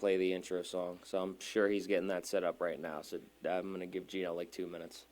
play the intro song. So I'm sure he's getting that set up right now. So I'm going to give Gino like 2 minutes.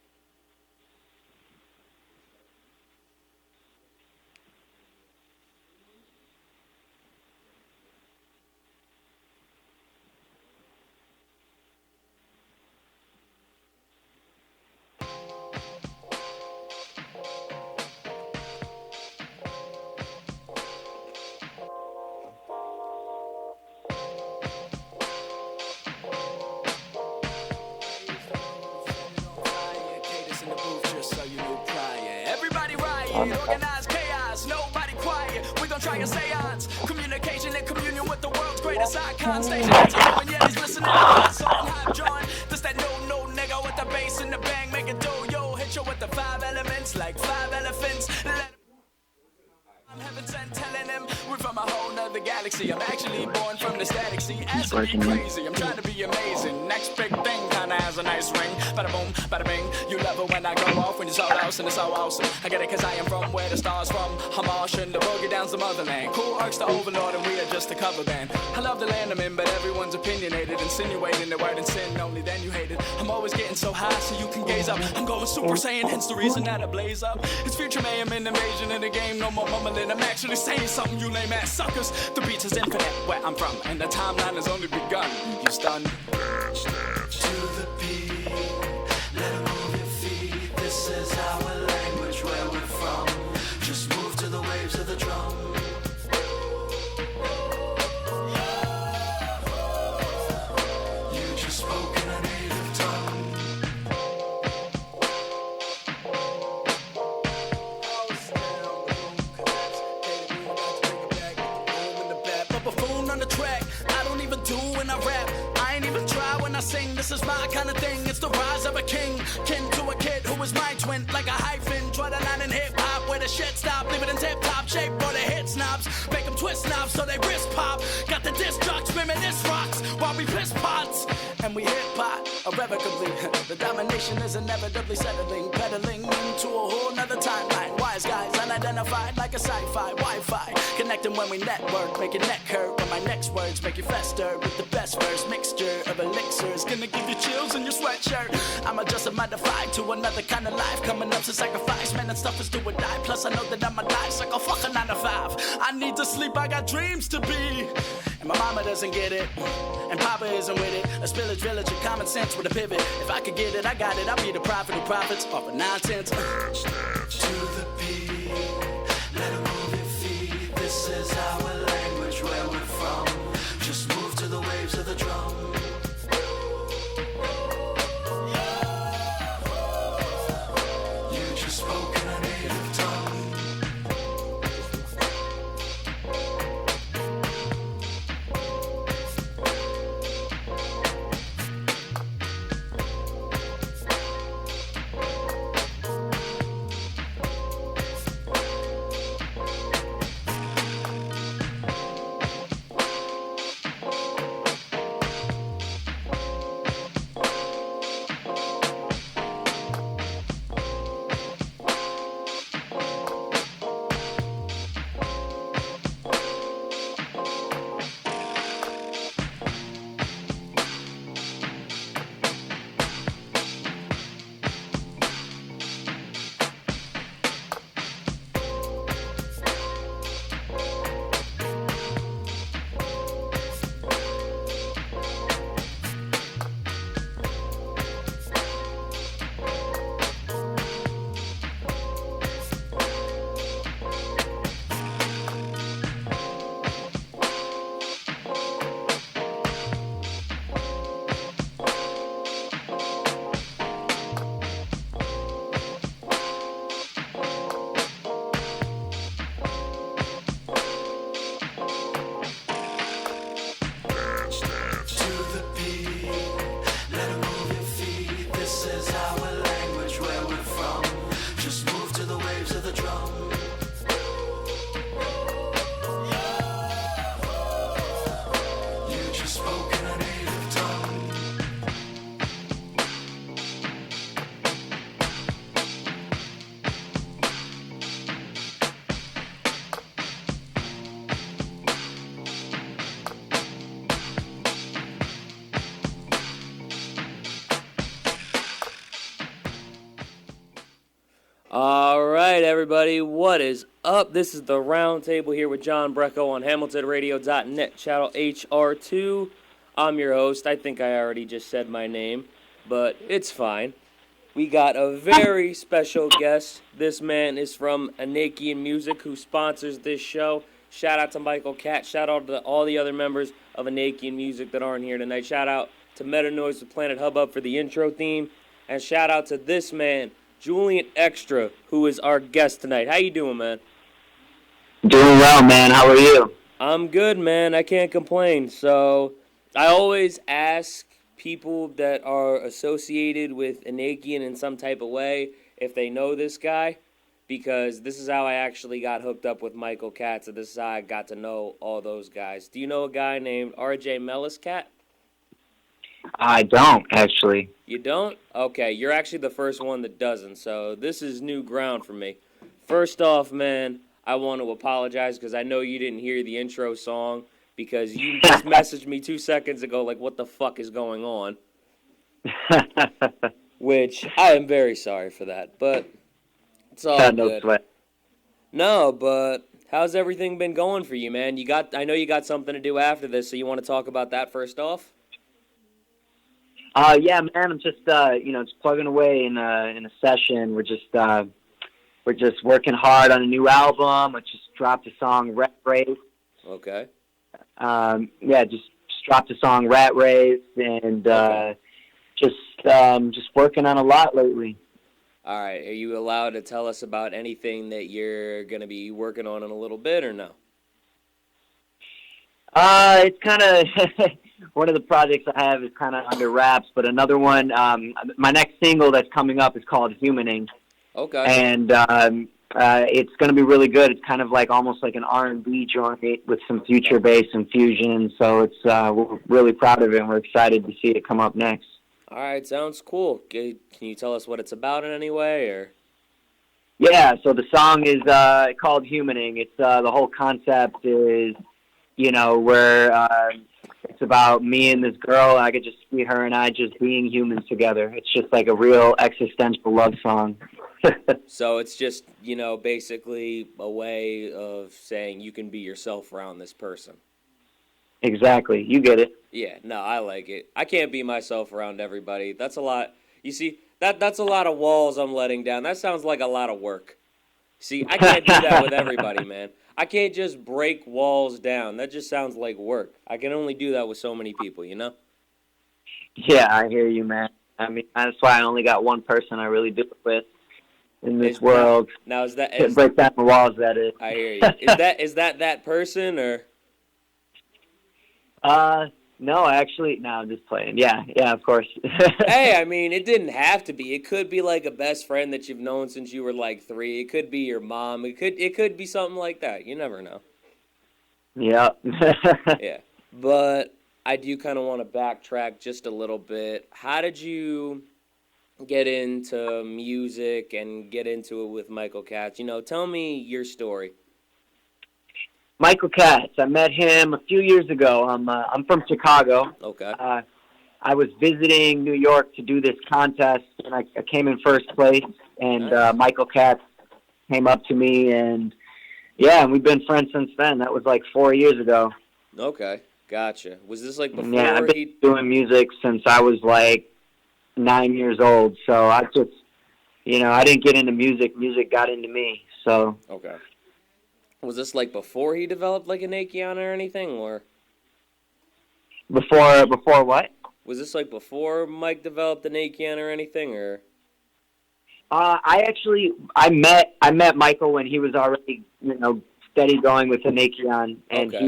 Organized chaos, nobody quiet. We gon' try a seance. Communication and communion with the world's greatest icons. Stay hands on when yeah, he's listening to my song. Hype John. This that no nigga with the bass and the bang. Make it do yo. Hit you with the 5 elements like 5 elephants. I'm heaven sent telling him we're from a whole nother galaxy. I'm actually born from the static sea. As me crazy, I'm trying to be amazing. Next big thing kinda has a nice ring. Bada boom, bada bing. You love it when I go off when you're so loud and it's so awesome. I get it cause I am from where the stars from. I'm Martian, the boogie down's the motherland. Cool arcs the overlord and we are just a cover band. I love the land I'm in, but everyone's opinionated, insinuating the word and sin. Only then you hate it. I'm always getting so high so you can gaze up. I'm going Super Saiyan, hence the reason that I blaze up. It's future mayhem and invasion in the game. No more mumbling. I'm actually saying something, you lame ass suckers. The beat is infinite where I'm from, and the timeline has only begun. You stunned. To the beat, let 'em move your feet. This is our language, where we're from. Just move to the waves of the drum. You just spoke in a native tongue. Buffoon on the track, I don't even do when I rap. I ain't even try when I sing. This is my kind of thing. It's the rise of a king, kin to a kid who is my twin, like a hyphen. Try to line in hip hop where the shit stop. Leave it in tip top shape for the hit snobs. Make them twist knobs so they wrist pop. Got the disc jocks reminisce rocks while we piss pots and we hip hop irrevocably. The domination is inevitably settling, pedaling into a whole nother timeline. Wise guys unidentified like a sci-fi Wi-Fi, connecting when we network, make your neck hurt when my next words make you fester with the best verse mixture of elixirs. Gonna give you chills in your sweatshirt. I'm adjusted, modified to another kind of life, coming up to sacrifice. Man, that stuff is do or die. Plus I know that I'm a die, so go fuck a 9 to 5. I need to sleep, I got dreams to be. And my mama doesn't get it, and Papa isn't with it. A spillage village of common sense with a pivot. If I could get it, I got it. I'll be the prophet who profits off of nonsense. To the beat, let 'em move your feet. This is our language, where we're from. Just move to the waves of the drum. You just spoke in a native tongue. All right, everybody, what is up? This is the Roundtable here with John Brecco on HamiltonRadio.net, channel HR2. I'm your host. I think I already just said my name, but it's fine. We got a very special guest. This man is from Anakian Music, who sponsors this show. Shout out to Michael Catt. Shout out to all the other members of Anakian Music that aren't here tonight. Shout out to Meta Noise with Planet Hubbub for the intro theme. And shout out to this man, jULIAN XTRA, who is our guest tonight. How you doing, man? Doing well, man. How are you? I'm good, man. I can't complain. So I always ask people that are associated with Anakian in some type of way if they know this guy, because this is how I actually got hooked up with Michael Catt. So this is how I got to know all those guys. Do you know a guy named RJ Melliscat? I don't, actually. You don't? Okay, you're actually the first one that doesn't, so this is new ground for me. First off, man, I want to apologize because I know you didn't hear the intro song because you just messaged me 2 seconds ago like, what the fuck is going on? Which, I am very sorry for that, but it's all No good. sweat. No, but how's everything been going for you, man? I know you got something to do after this, so you want to talk about that first off? Yeah, man. I'm just, just plugging away in a session. We're just working hard on a new album. I just dropped a song, Rat Race. Okay. Just dropped a song, Rat Race, and just working on a lot lately. All right. Are you allowed to tell us about anything that you're going to be working on in a little bit or no? It's kind of one of the projects I have is kind of under wraps, but another one, my next single that's coming up is called Humaning. Okay. And it's going to be really good. It's kind of like almost like an R&B joint with some future bass and fusion. So it's we're really proud of it, and we're excited to see it come up next. All right, sounds cool. Can you tell us what it's about in any way, or? Yeah, so the song is called Humaning. It's the whole concept is, where it's about me and this girl. I could just see her and I just being humans together. It's just like a real existential love song. So it's just, basically a way of saying you can be yourself around this person. Exactly. You get it. Yeah, no, I like it. I can't be myself around everybody. That's a lot. You see, that's a lot of walls I'm letting down. That sounds like a lot of work. See, I can't do that with everybody, man. I can't just break walls down. That just sounds like work. I can only do that with so many people, Yeah, I hear you, man. I mean, that's why I only got one person I really do it with in this world. Now is that break down the walls? That is. I hear you. Is that person or? No, actually, no, I'm just playing. Yeah, of course. Hey, I mean, it didn't have to be. It could be like a best friend that you've known since you were like 3. It could be your mom. It could be something like that. You never know. Yeah. Yeah, but I do kind of want to backtrack just a little bit. How did you get into music and get into it with Michael Catt? Tell me your story. Michael Catt. I met him a few years ago. I'm from Chicago. Okay. I was visiting New York to do this contest, and I came in first place. And Nice. Michael Catt came up to me, and and we've been friends since then. That was like 4 years ago. Okay, gotcha. Was this like before Yeah, I've been doing music since I was like 9 years old. So I just, I didn't get into music. Music got into me. So. Okay. Was this like before he developed like Anakian or anything, or? Before what? Was this like before Mike developed Anakian or anything, or? I met Michael when he was already, steady going with Anakian, and Okay.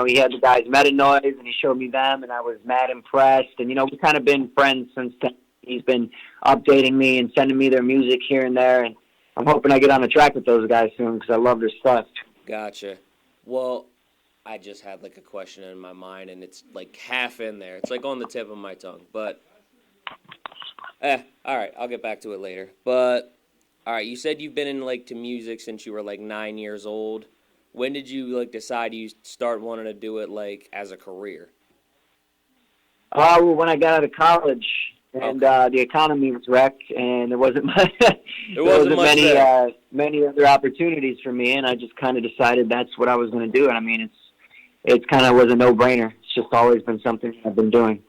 he had the guys Meta Noise, and he showed me them, and I was mad impressed, and we've kind of been friends since then. He's been updating me and sending me their music here and there, and I'm hoping I get on the track with those guys soon because I love their stuff. Gotcha. Well, I just had like a question in my mind, and it's like half in there. It's like on the tip of my tongue, but all right, I'll get back to it later. But all right, you said you've been in like to music since you were like 9 years old. When did you like decide you start wanting to do it like as a career? Well, when I got out of college, and Okay. the economy was wrecked, and there wasn't There wasn't much many there. many other opportunities for me, and I just kind of decided that's what I was going to do. And I mean, it's kind of was a no-brainer. It's just always been something I've been doing.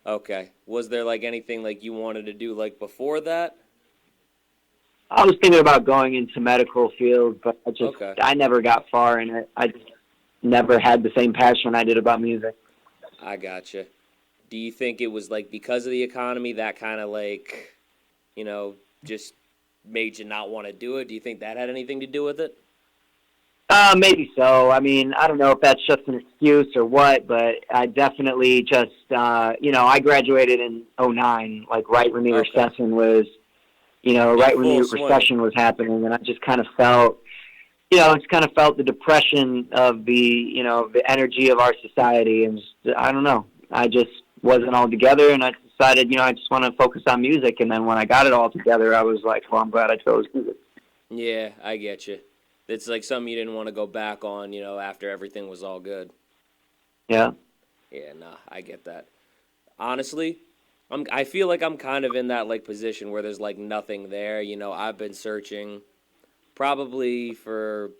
Okay. Was there like anything like you wanted to do like before that? I was thinking about going into medical field, but Okay. I never got far in it. I just never had the same passion I did about music. I gotcha. Do you think it was like because of the economy that kind of like, just made you not want to do it? Do you think that had anything to do with it? Maybe so. I mean, I don't know if that's just an excuse or what, but I definitely just, I graduated in '09, like right when the Okay. recession was, In right when full the swing. recession was happening, and I just kind of felt, it's kind of felt the depression of the energy of our society, and just, I don't know. I just wasn't all together, and I decided, I just want to focus on music, and then when I got it all together, I was like, well, I'm glad I chose music. Yeah, I get you. It's like something you didn't want to go back on, after everything was all good. Yeah. Yeah, nah, I get that. Honestly, I feel like I'm kind of in that like position where there's like nothing there. I've been searching probably for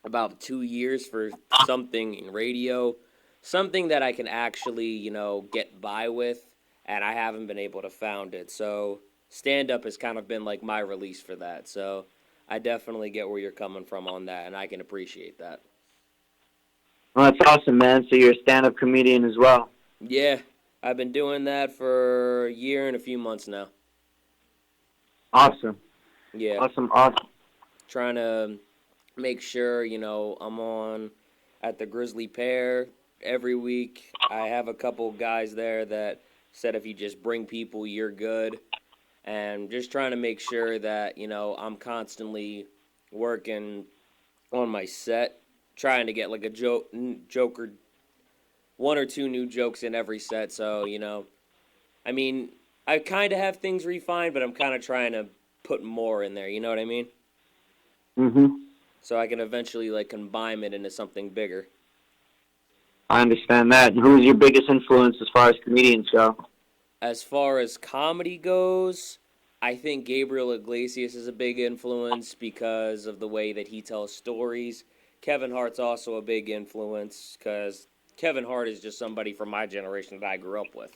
about 2 years for something in radio, something that I can actually, get by with, and I haven't been able to found it. So stand up has kind of been like my release for that. So I definitely get where you're coming from on that, and I can appreciate that. Well, that's awesome, man. So you're a stand-up comedian as well. Yeah, I've been doing that for a year and a few months now. Awesome. Yeah, Awesome, awesome. trying to make sure, I'm on at the Grizzly Pear every week. I have a couple guys there that said if you just bring people, you're good. And just trying to make sure that, I'm constantly working on my set, trying to get like a joke or one or two new jokes in every set. So, I mean, I kind of have things refined, but I'm kind of trying to put more in there. You know what I mean? Mm-hmm. So I can eventually like combine it into something bigger. I understand that. And who's your biggest influence as far as comedians go? As far as comedy goes, I think Gabriel Iglesias is a big influence because of the way that he tells stories. Kevin Hart's also a big influence because Kevin Hart is just somebody from my generation that I grew up with.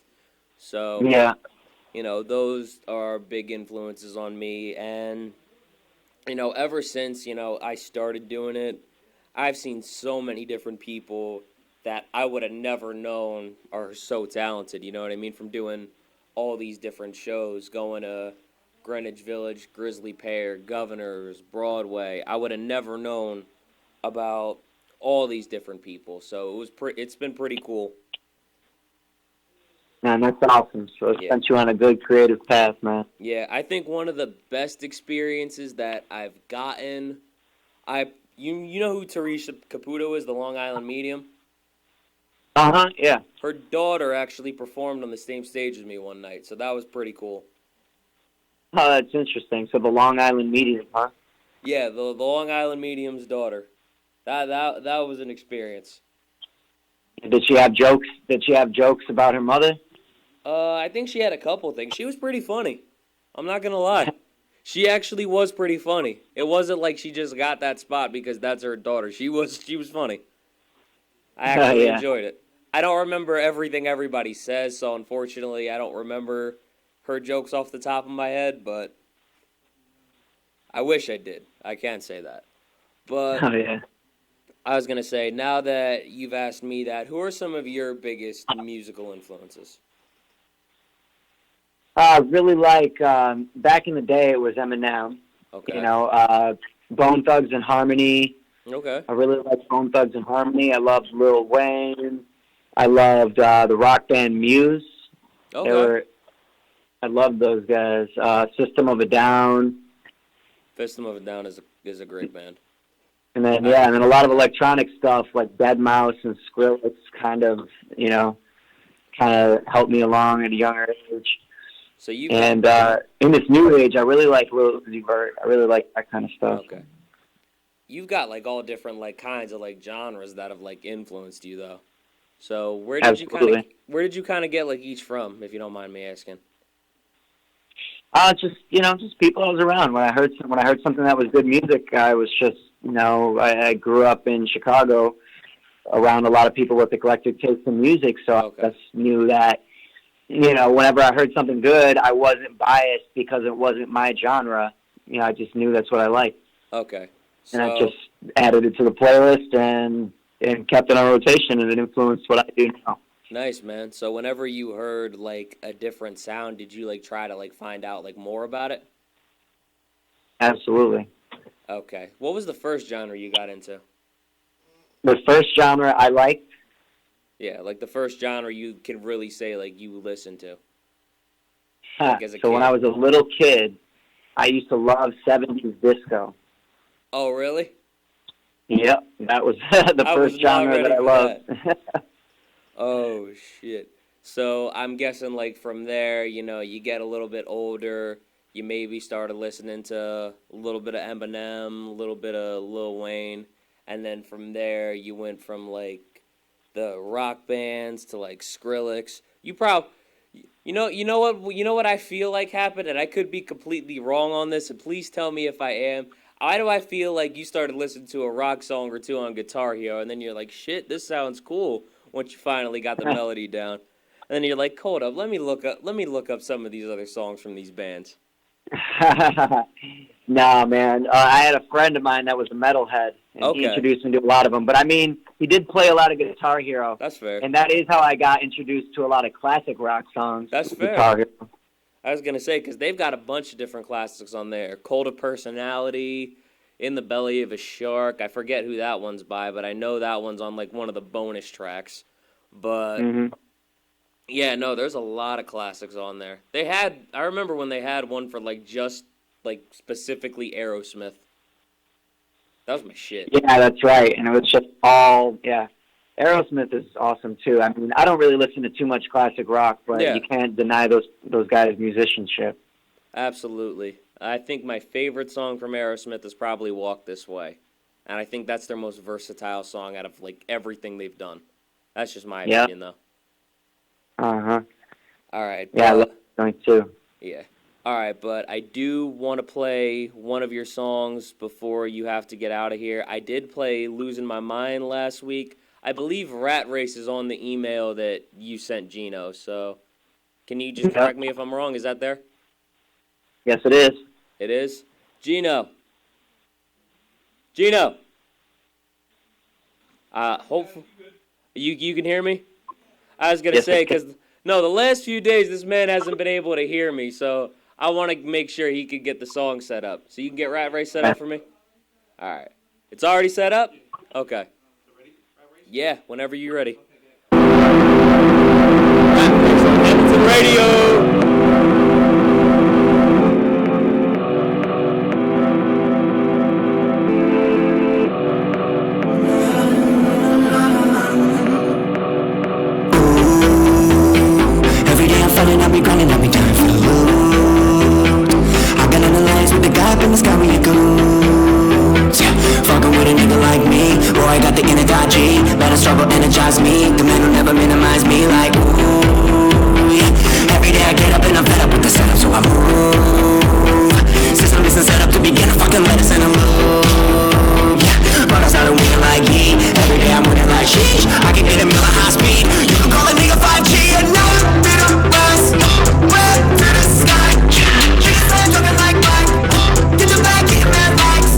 So, Yeah. those are big influences on me. And, ever since, I started doing it, I've seen so many different people that I would have never known are so talented. You know what I mean? From doing all these different shows, going to Greenwich Village, Grizzly Pear, Governors, Broadway. I would have never known about all these different people. So it's been pretty cool. Man, that's awesome. So it Yeah. sent you on a good creative path, man. Yeah, I think one of the best experiences that I've gotten, you know who Teresa Caputo is, the Long Island medium? Uh-huh, yeah. Her daughter actually performed on the same stage as me one night, so that was pretty cool. Oh, that's interesting. So the Long Island medium, huh? Yeah, the Long Island medium's daughter. That was an experience. Did she have jokes? Did she have jokes about her mother? I think she had a couple things. She was pretty funny. I'm not gonna lie. She actually was pretty funny. It wasn't like she just got that spot because that's her daughter. She was funny. I actually Yeah. enjoyed it. I don't remember everything everybody says, so unfortunately I don't remember her jokes off the top of my head, but I wish I did. I can't say that. But Oh, yeah. I was going to say, now that you've asked me that, who are some of your biggest musical influences? I really like, back in the day, it was Eminem. Okay. Bone Thugs and Harmony. Okay. I really liked Bone Thugs and Harmony. I loved Lil Wayne. I loved the rock band Muse. Okay. I loved those guys. System of a Down. System of a Down is a great band. And then, and then a lot of electronic stuff like Dead Mouse and Skrillex kind of helped me along at a younger age. So you And in this new age, I really like Lil Uzi Vert. I really like that kind of stuff. Okay. You've got like all different like kinds of like genres that have like influenced you though. So where did you Absolutely. kind of get like each from, if you don't mind me asking? Just just people I was around. When I heard something that was good music, I was just I grew up in Chicago, around a lot of people with eclectic taste in music, so I just knew that whenever I heard something good, I wasn't biased because it wasn't my genre. I just knew that's what I liked. Okay. And I just added it to the playlist and kept it on rotation, and it influenced what I do now. Nice, man. So whenever you heard like a different sound, did you like try to like find out like more about it? Absolutely. Okay. What was the first genre you got into? The first genre I liked? Yeah, like the first genre you can really say like you listened to. Like as a kid. When I was a little kid, I used to love 70s disco. Oh, really? Yep, that was the first genre that I loved. Oh, shit. So I'm guessing, like, from there, you get a little bit older, you maybe started listening to a little bit of Eminem, a little bit of Lil Wayne, and then from there you went from, like, the rock bands to, like, Skrillex. You know what I feel like happened, and I could be completely wrong on this, and please tell me if I am. Why do I feel like you started listening to a rock song or two on Guitar Hero, and then you're like, shit, this sounds cool, once you finally got the melody down. And then you're like, hold up, let me look up some of these other songs from these bands. Nah, man. I had a friend of mine that was a metalhead, and he introduced me to a lot of them. But, I mean, he did play a lot of Guitar Hero. That's fair. And that is how I got introduced to a lot of classic rock songs. That's fair. Guitar Hero. I was going to say, because they've got a bunch of different classics on there. Cult of Personality, In the Belly of a Shark. I forget who that one's by, but I know that one's on, like, one of the bonus tracks. But, yeah, no, there's a lot of classics on there. I remember when they had one for, like, just, like, specifically Aerosmith. That was my shit. Yeah, that's right. And it was just all, Aerosmith is awesome, too. I mean, I don't really listen to too much classic rock, but you can't deny those guys' musicianship. Absolutely. I think my favorite song from Aerosmith is probably Walk This Way. And I think that's their most versatile song out of, like, everything they've done. That's just my opinion, though. Uh-huh. All right. Yeah, I love that song, too. Yeah. All right, but I do want to play one of your songs before you have to get out of here. I did play Losing My Mind last week. I believe Rat Race is on the email that you sent Gino, so can you just correct me if I'm wrong? Is that there? Yes, it is. It is? Gino. Gino. Hopefully, you can hear me? I was going to say, because, no, the last few days this man hasn't been able to hear me, so I want to make sure he could get the song set up. So you can get Rat Race set up for me? All right. It's already set up? Okay. Yeah, whenever you're ready. Rat Race on Hamilton Radio. Struggle energize me. The man who never minimize me. Like, ooh, yeah. Every day I get up and I'm fed up with the setup, so I move. System isn't set up to begin. Fucking let us in a loop. Yeah, but I started winning like ye. Every day I'm winning like sheesh. I can get a mill at high speed. You can call a nigga 5G and no to the bus. Red to the sky. Niggas start talking like mine. Get your back, get your mad likes.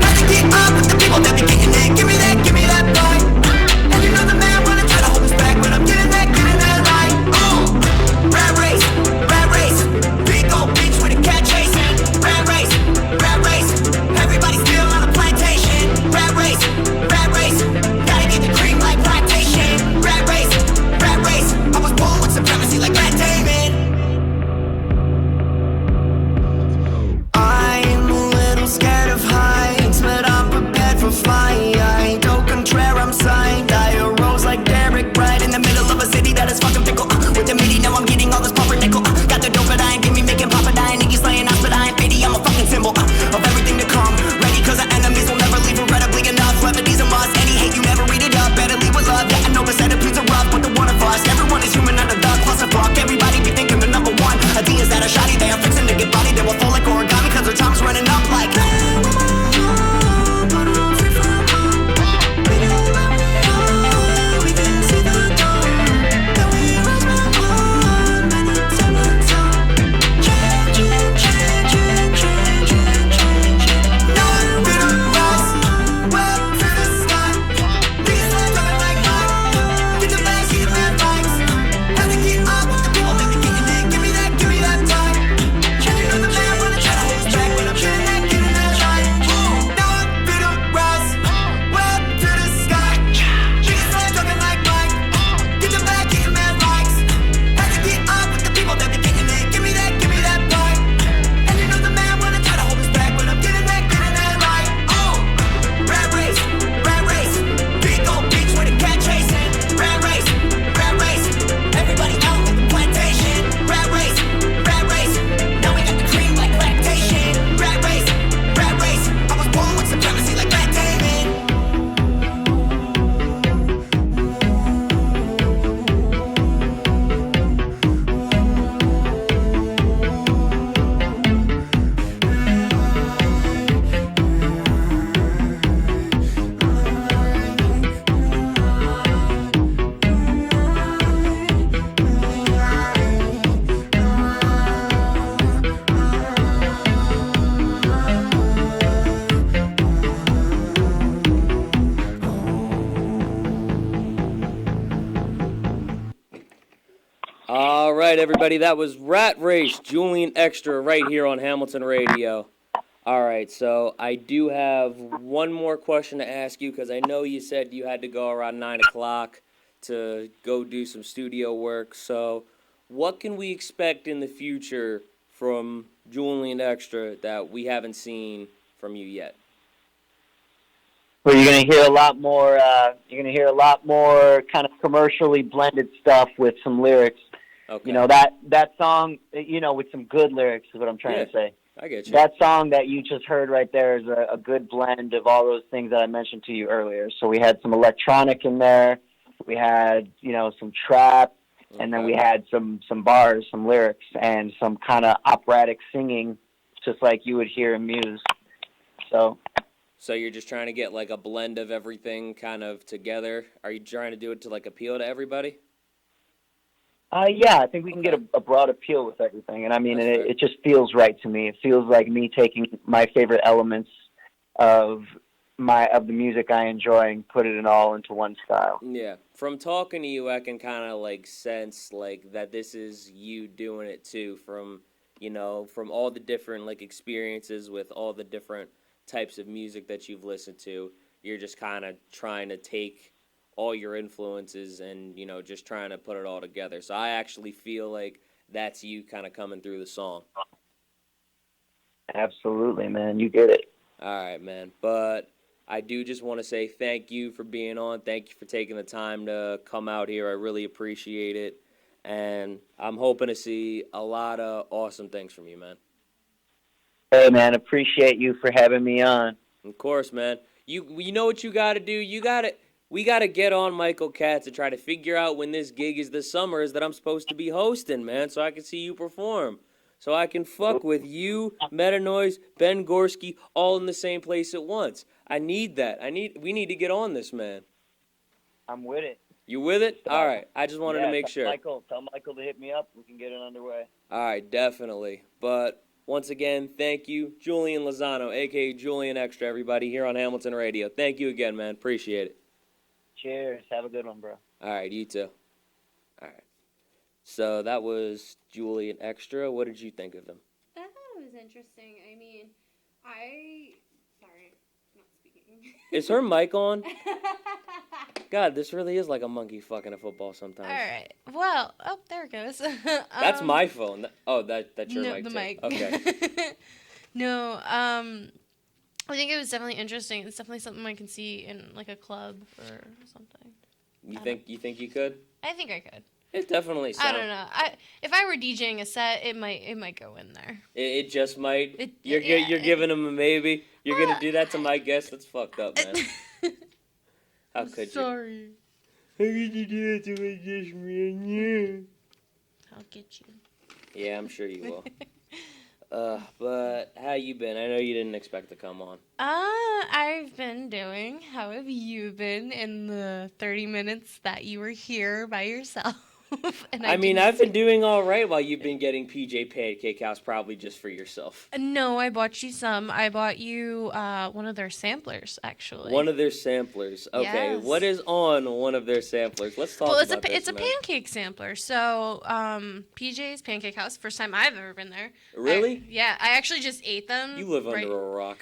Have to keep up with the people that be getting it. Give me that boy. Another man wanna try to hold us back, but I'm getting that right. Rat race, big old bitch with a cat chase. Rat race, everybody still on the plantation. Rat race, gotta get the cream like plantation. Rat race, I was born with supremacy like Matt Damon. I'm a little scared of heights, but I'm prepared for flight. Don't contraire, I'm signed. Like Derek, right in the middle of a city that is fucking fickle. With the MIDI, now I'm getting all this pumpernickel. Got the dope, but I ain't give me making papa dying. Niggas slaying us, but I ain't pity. I'm a fucking symbol of everything to come. Ready, cause the enemies will never leave regrettably enough. Levity's a must. Any hate, you never read it up. Better leave with love. Yeah, I know the centipedes are rough, but the one of us. Everyone is human under the clusterfuck. Everybody be thinking the number one. Ideas that are shoddy, they are fixing to get by. All right, everybody, that was Rat Race, Julian Extra, right here on Hamilton Radio. All right, so I do have one more question to ask you because I know you said you had to go around 9 o'clock to go do some studio work. So what can we expect in the future from Julian Extra that we haven't seen from you yet? Well, you're gonna hear a lot more. You're gonna hear a lot more kind of commercially blended stuff with some lyrics. Okay. You know that song. You know, with some good lyrics is what I'm trying to say. I get you. That song that you just heard right there is a good blend of all those things that I mentioned to you earlier. So we had some electronic in there. We had some trap, and then we had some bars, some lyrics, and some kind of operatic singing, just like you would hear in Muse. So you're just trying to get like a blend of everything kind of together? Are you trying to do it to like appeal to everybody? yeah, I think we can get a broad appeal with everything, and I mean, it just feels right to me. It feels like me taking my favorite elements of the music I enjoy and put it all into one style. Yeah. From talking to you, I can kind of like sense like that this is you doing it too. From all the different like experiences with all the different types of music that you've listened to, you're just kind of trying to take all your influences and just trying to put it all together. So I actually feel like that's you kind of coming through the song. Absolutely, man, you get it. All right, man. But I do just want to say thank you for being on. Thank you for taking the time to come out here. I really appreciate it, and I'm hoping to see a lot of awesome things from you, man. Hey, man, appreciate you for having me on. Of course, man. You know what you got to do? We got to get on Michael Katz and try to figure out when this gig is this summer is that I'm supposed to be hosting, man, so I can see you perform. So I can fuck with you, Metanoise, Ben Gorski, all in the same place at once. I need that. We need to get on this, man. I'm with it. You with it? All right. I just wanted to make sure. Tell Michael to hit me up. We can get it underway. All right, definitely. But once again, thank you, Julian Lozano, a.k.a. Julian Extra, everybody, here on Hamilton Radio. Thank you again, man. Appreciate it. Cheers. Have a good one, bro. All right, you too. All right. So that was Julian Extra. What did you think of him? I thought it was interesting. I mean, sorry, not speaking. Is her mic on? God, this really is like a monkey fucking a football sometimes. All right. Well, there it goes. That's my phone. That's your mic the too. mic. Okay. No, I think it was definitely interesting. It's definitely something I can see in like a club or something. You think you could? I think I could. It definitely sounds. I don't know. If I were DJing a set, it might go in there. It just might. You're yeah, giving him a maybe. You're gonna do that to my guest? That's fucked up, man. How could you? Sorry. How could you do that to my guest, man? I'll get you. Yeah, I'm sure you will. But how you been? I know you didn't expect to come on. I've been doing. How have you been in the 30 minutes that you were here by yourself? And I've been doing all right while you've been getting PJ Pancake House probably just for yourself. No, I bought you some. I bought you one of their samplers, actually. One of their samplers. Okay, Yes. What is on one of their samplers? Let's talk about it's a pancake sampler. So, PJ's Pancake House, first time I've ever been there. Really? I actually just ate them. You live under a rock.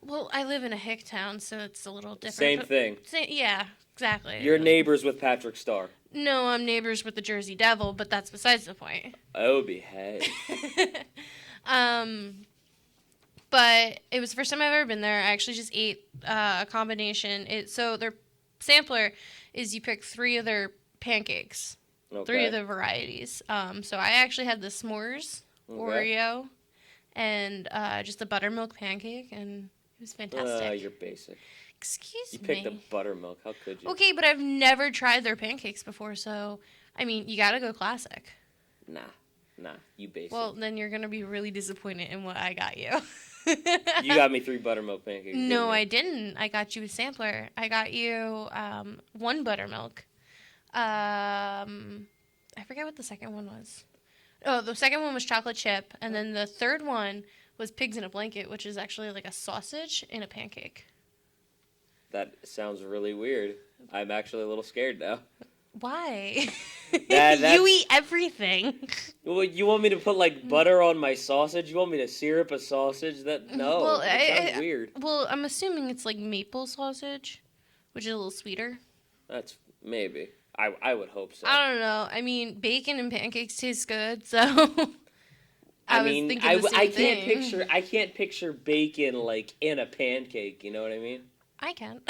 Well, I live in a hick town, so it's a little different. Same thing. Yeah, exactly. You're neighbors with Patrick Starr. No, I'm neighbors with the Jersey Devil, but that's besides the point. Oh, behave. But it was the first time I've ever been there. I actually just ate a combination. So their sampler is you pick 3 of their pancakes, Okay. 3 of the varieties. So I actually had the s'mores, Oreo, and just a buttermilk pancake, and it was fantastic. You're basic. Excuse me. You picked the buttermilk. How could you? Okay, but I've never tried their pancakes before, so, I mean, you gotta go classic. Nah, you basic. Well, then you're gonna be really disappointed in what I got you. You got me 3 buttermilk pancakes. No, I didn't. I got you a sampler. I got you 1 buttermilk. I forget what the second one was. Oh, the second one was chocolate chip, and then the third one was pigs in a blanket, which is actually like a sausage in a pancake. That sounds really weird. I'm actually a little scared now. Why? That's, You eat everything. well, you want me to put like butter on my sausage? You want me to syrup a sausage? No, Well, that sounds weird. Well, I'm assuming it's like maple sausage, which is a little sweeter. That's maybe. I would hope so. I don't know. I mean, bacon and pancakes taste good, so I was thinking the same thing. I can't picture bacon like in a pancake. You know what I mean? I can.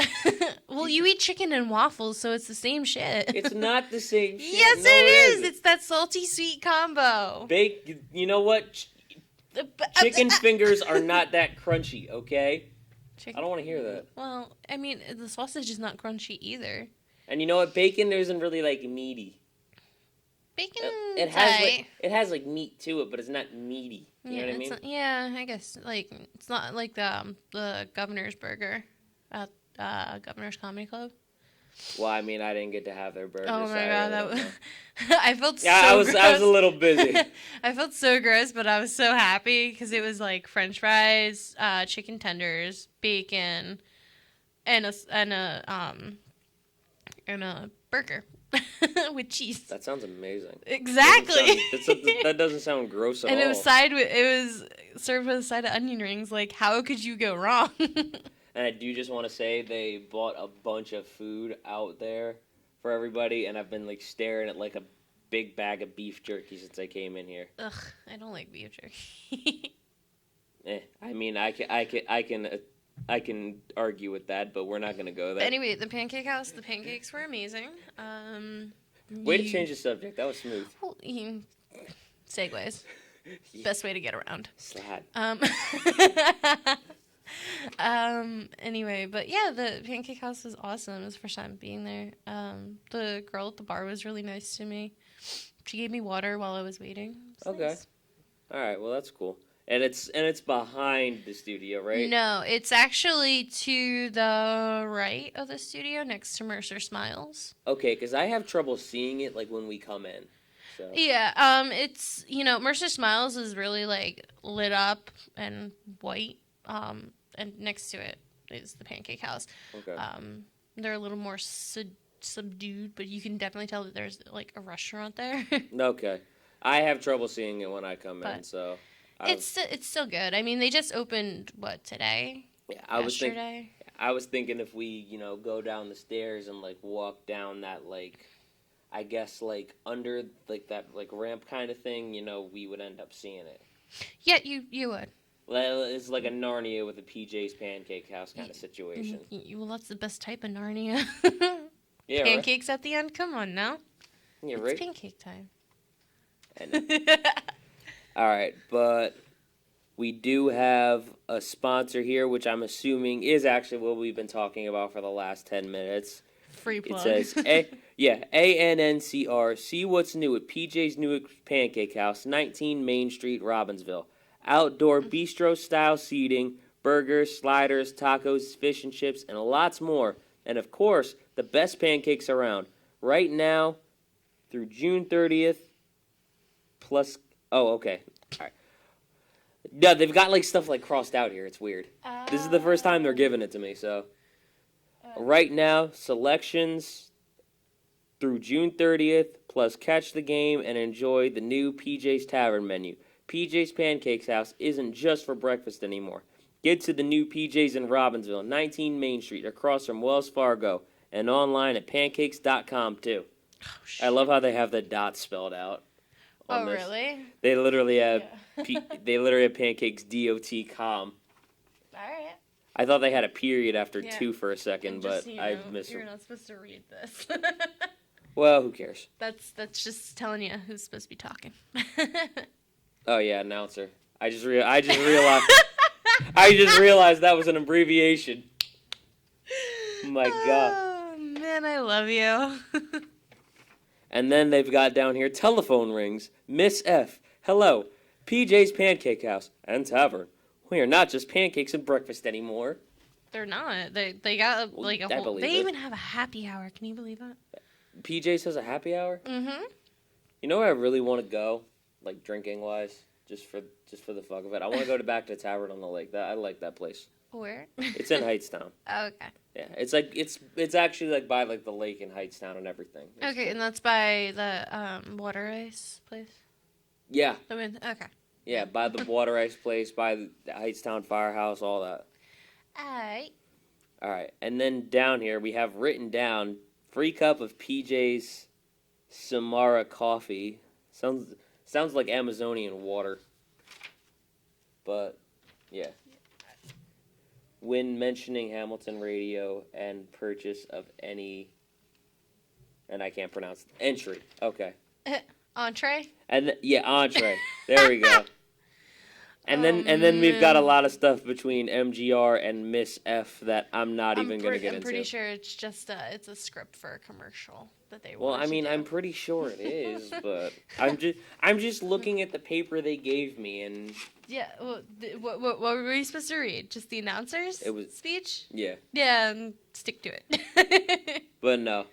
Well, you eat chicken and waffles, so it's the same shit. It's not the same shit. Yes, No, it is. isn't. It's that salty sweet combo. You know what? Chicken fingers are not that crunchy, okay? I don't want to hear that. Well, I mean, the sausage is not crunchy either. And you know what? Bacon isn't really like meaty. Bacon, it has like meat to it, but it's not meaty. You know what I mean? Yeah, I guess like it's not like the Governor's Burger at Governor's Comedy Club. Well, I mean, I didn't get to have their burger. Oh my so god, I really I felt so I was gross. a little busy. I felt so gross, but I was so happy because it was like French fries, chicken tenders, bacon, and a burger with cheese. That sounds amazing. Exactly. That doesn't sound gross at all. And it was served with a side of onion rings. Like, how could you go wrong? And I do just want to say they bought a bunch of food out there for everybody, and I've been like staring at like a big bag of beef jerky since I came in here. Ugh, I don't like beef jerky. I mean, I can argue with that, but we're not gonna go there. Anyway, the Pancake House. The pancakes were amazing. Way to change the subject. That was smooth. Well, segues. Best way to get around. Slide. Anyway, but yeah, the Pancake House was awesome. It was the first time being there. The girl at the bar was really nice to me. She gave me water while I was waiting. Okay. Nice. All right. Well, that's cool. And it's behind the studio, right? No, it's actually to the right of the studio, next to Mercer Smiles. Okay, because I have trouble seeing it like when we come in. So. Yeah. It's Mercer Smiles is really like lit up and white. And next to it is the Pancake House. Okay. They're a little more subdued, but you can definitely tell that there's like a restaurant there. Okay. I have trouble seeing it when I come in, so. It's still good. I mean, they just opened today. Yeah, Yesterday. I was thinking if we go down the stairs and like walk down that like, I guess like under like that like ramp kind of thing, we would end up seeing it. Yeah, you would. Well, it's like a Narnia with a PJ's Pancake House kind of situation. Well, that's the best type of Narnia. Yeah, Pancakes at the end. Come on now. Yeah, it's right. pancake time. All right, but we do have a sponsor here, which I'm assuming is actually what we've been talking about for the last 10 minutes. Free plug. It says, ANNCR. See what's new at PJ's New Pancake House, 19 Main Street, Robbinsville. Outdoor bistro-style seating, burgers, sliders, tacos, fish and chips, and lots more. And, of course, the best pancakes around. Right now, through June 30th, plus... Oh, okay. All right. No, they've got, like, stuff, like, crossed out here. It's weird. This is the first time they're giving it to me, so... Right now, selections through June 30th, plus catch the game and enjoy the new PJ's Tavern menu. PJ's Pancakes House isn't just for breakfast anymore. Get to the new PJ's in Robbinsville, 19 Main Street, across from Wells Fargo, and online at pancakes.com, too. Oh, shit. I love how they have the dots spelled out. Oh, really? They literally have pancakes.com. All right. I thought they had a period after two for a second, Just, but I missed You're it. not supposed to read this. Well, who cares? That's just telling you who's supposed to be talking. Oh yeah, announcer. I just realized that was an abbreviation. My God. Oh man, I love you. And then they've got down here telephone rings. Miss F. Hello. PJ's Pancake House and Tavern. We are not just pancakes and breakfast anymore. They're not. They got like a I whole. believe They it. even have a happy hour. Can you believe that? PJ's has a happy hour? Mm-hmm. You know where I really want to go? Like drinking wise? Just for the fuck of it. I want to go back to Tavern on the Lake. I like that place. Where? It's in Heightstown. Oh, okay. Yeah, it's like it's actually like by like the lake in Heightstown and everything. It's Okay, cool. and that's by the water ice place. Yeah, Okay. yeah, by the water ice place, by the Heightstown Firehouse, all that. Alright. All right, and then down here we have written down free cup of PJ's Samara coffee. Sounds like Amazonian water. But yeah. When mentioning Hamilton Radio and purchase of any, and I can't pronounce entry. Okay. Entree? And entree. There we go. And then we've got a lot of stuff between MGR and Miss F that I'm not even going to get I'm into. pretty sure it's just it's a script for a commercial that they Well, wanted I mean, to do. I'm pretty sure it is, but I'm just looking at the paper they gave me, and Yeah, well, what were we supposed to read? Just the announcer's speech? yeah. Yeah, and stick to it. But no,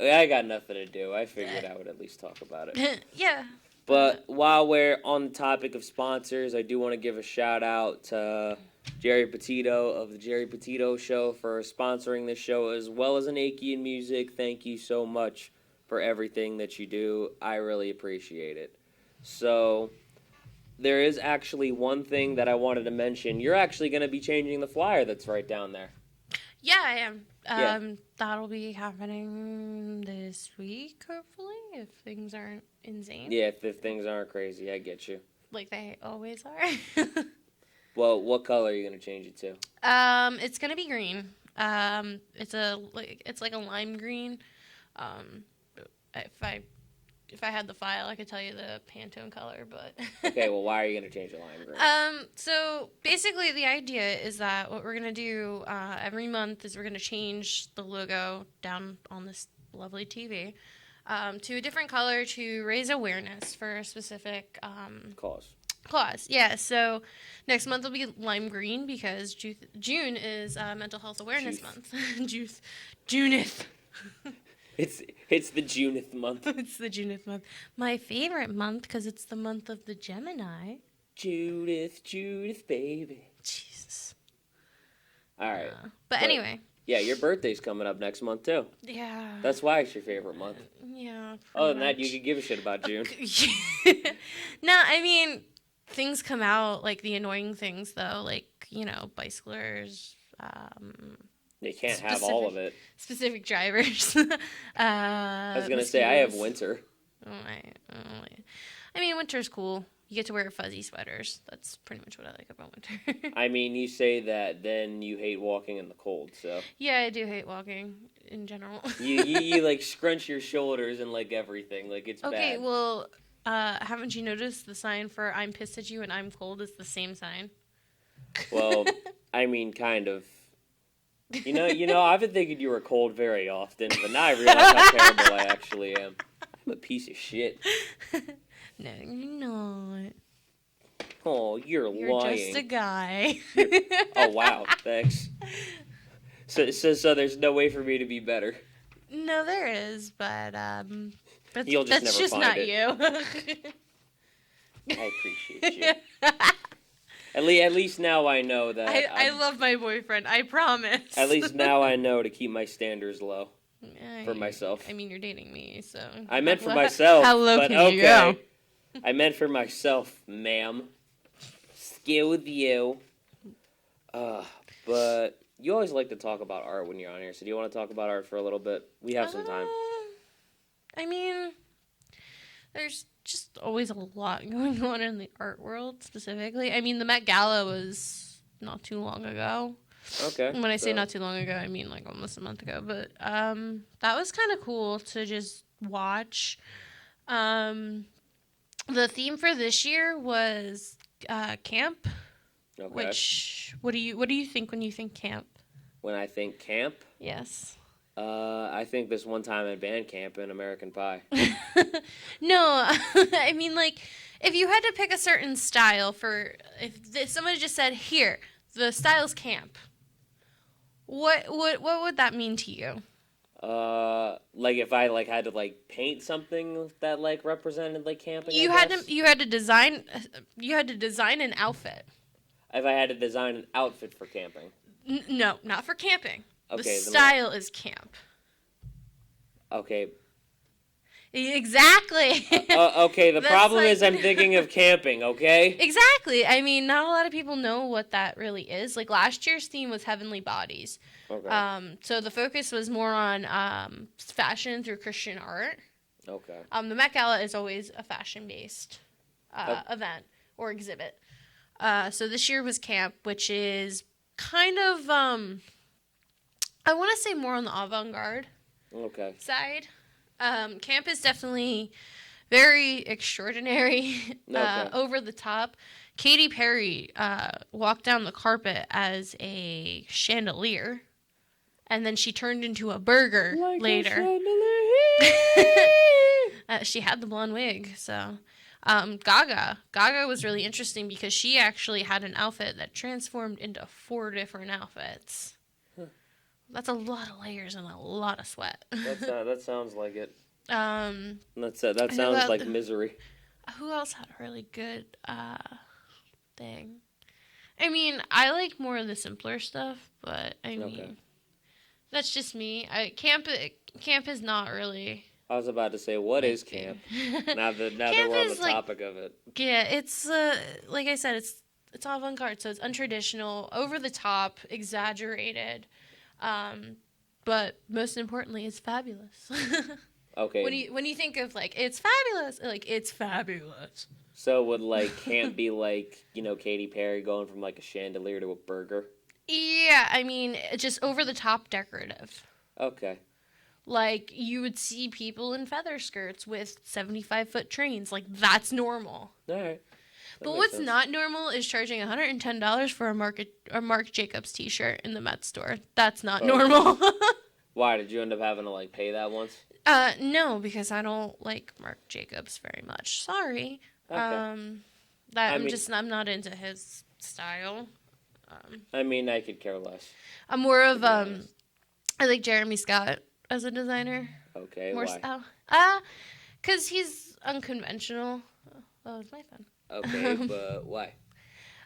I got nothing to do. I figured I would at least talk about it. Yeah. But while we're on the topic of sponsors, I do want to give a shout out to Jerry Petito of the Jerry Petito Show for sponsoring this show, as well as an Aiki in Music. Thank you so much for everything that you do. I really appreciate it. So there is actually one thing that I wanted to mention. You're actually going to be changing the flyer that's right down there. Yeah, I am. Yeah. That'll be happening this week, hopefully, if things aren't insane. Yeah, if things aren't crazy, I get you. Like they always are. Well, what color are you going to change it to? It's gonna be green. It's like a lime green. If I had the file, I could tell you the Pantone color, but. Okay, well, why are you going to change the lime green? So basically the idea is that what we're going to do every month is we're going to change the logo down on this lovely TV to a different color to raise awareness for a specific cause. Yeah, so next month will be lime green because June is Mental Health Awareness Month. Juneth. It's the Juneth month. It's the Juneth month. My favorite month because it's the month of the Gemini. Judith, baby. Jesus. All right. But anyway. Yeah, your birthday's coming up next month, too. Yeah. That's why it's your favorite month. Yeah. Other than that, you could give a shit about June. No, I mean, things come out, like the annoying things, though, like, bicyclers, You can't have all of it. Specific drivers. I was going to say, I have winter. I mean, winter's cool. You get to wear fuzzy sweaters. That's pretty much what I like about winter. I mean, you say that, then you hate walking in the cold, so. Yeah, I do hate walking in general. you like, scrunch your shoulders and, like, everything. Like, it's bad. Okay, well, haven't you noticed the sign for I'm pissed at you and I'm cold is the same sign? Well, I mean, kind of. You know, I've been thinking you were cold very often, but now I realize how terrible I actually am. I'm a piece of shit. No, you're not. Oh, you're lying. You're just a guy. Oh, wow. Thanks. So there's no way for me to be better. No, there is, but You'll just that's never just find not it. you. I appreciate you. At least now I know that. I love my boyfriend. I promise. At least now I know to keep my standards low for myself. I mean, you're dating me, so. I meant for myself. How low but can okay. you go? I meant for myself, ma'am. Skill with you. But you always like to talk about art when you're on here, so do you want to talk about art for a little bit? We have some time. I mean, there's just always a lot going on in the art world, specifically. I mean, the Met Gala was not too long ago. Okay. When I say not too long ago, I mean like almost a month ago. But that was kind of cool to just watch. The theme for this year was camp. Okay. Which what do you think when you think camp? When I think camp, Yes. I think this one time at band camp in American Pie. No, I mean like if you had to pick a certain style for if somebody just said here the style's camp. What would that mean to you? Like if I like had to like paint something that like represented like camping. You had to design an outfit. if I had to design an outfit for camping. No, not for camping. Okay, the then style is camp. Okay. Exactly. Okay, the That's problem like- is I'm thinking of camping, okay? Exactly. I mean, not a lot of people know what that really is. Like last year's theme was Heavenly Bodies. Okay. So the focus was more on fashion through Christian art. Okay. The Met Gala is always a fashion-based event or exhibit. So this year was camp, which is kind of, I want to say more on the avant-garde Okay. side. Camp is definitely very extraordinary, Okay. over the top. Katy Perry walked down the carpet as a chandelier, and then she turned into a burger later. She had the blonde wig, so. Gaga was really interesting because she actually had an outfit that transformed into 4 different outfits. That's a lot of layers and a lot of sweat. That sounds like it. I That know sounds that- like misery. Who else had a really good thing? I mean, I like more of the simpler stuff, but I mean, Okay. that's just me. Camp is not really. I was about to say, what is camp? Now that Camp we're on the is like- topic of it. Yeah, it's like I said, it's avant-garde, so it's untraditional, over the top, exaggerated, but most importantly, it's fabulous. Okay. When you think of like it's fabulous, like it's fabulous. So would like camp be like, Katy Perry going from like a chandelier to a burger? Yeah, I mean, just over the top decorative. Okay. Like you would see people in feather skirts with 75-foot trains. Like that's normal. All right. But what's not normal is charging $110 for a Marc Jacobs T-shirt in the Met store. That's not normal. Why did you end up having to like pay that once? No, because I don't like Marc Jacobs very much. Sorry. Okay. I'm not into his style. I mean, I could care less. I'm more of I like Jeremy Scott as a designer. Okay. More Why? style. Cause he's unconventional. Oh, it's my phone. Okay, but why?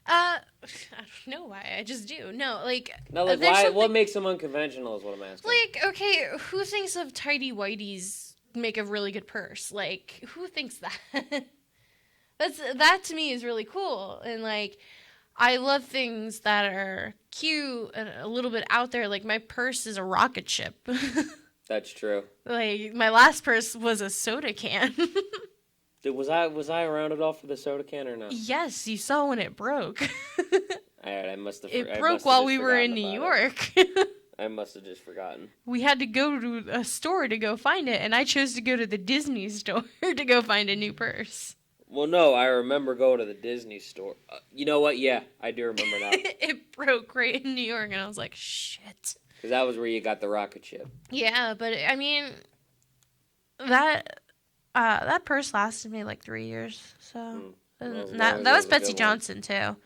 I don't know why. I just do. No, like. No, like there's why? something- What makes them unconventional is what I'm asking. Like, okay, who thinks of tidy whities make a really good purse? Like, who thinks that? That to me is really cool, and like, I love things that are cute and a little bit out there. Like, my purse is a rocket ship. That's true. Like, my last purse was a soda can. Was I around at all for the soda can or no? Yes, you saw when it broke. All right, I must have. It broke while we were in New York. I must have just forgotten. We had to go to a store to go find it, and I chose to go to the Disney store to go find a new purse. Well, no, I remember going to the Disney store. You know what? Yeah, I do remember now. It broke right in New York, and I was like, shit. Because that was where you got the rocket ship. Yeah, but I mean, that purse lasted me like 3 years. So Well, that that was was a Betsy good one. Johnson too.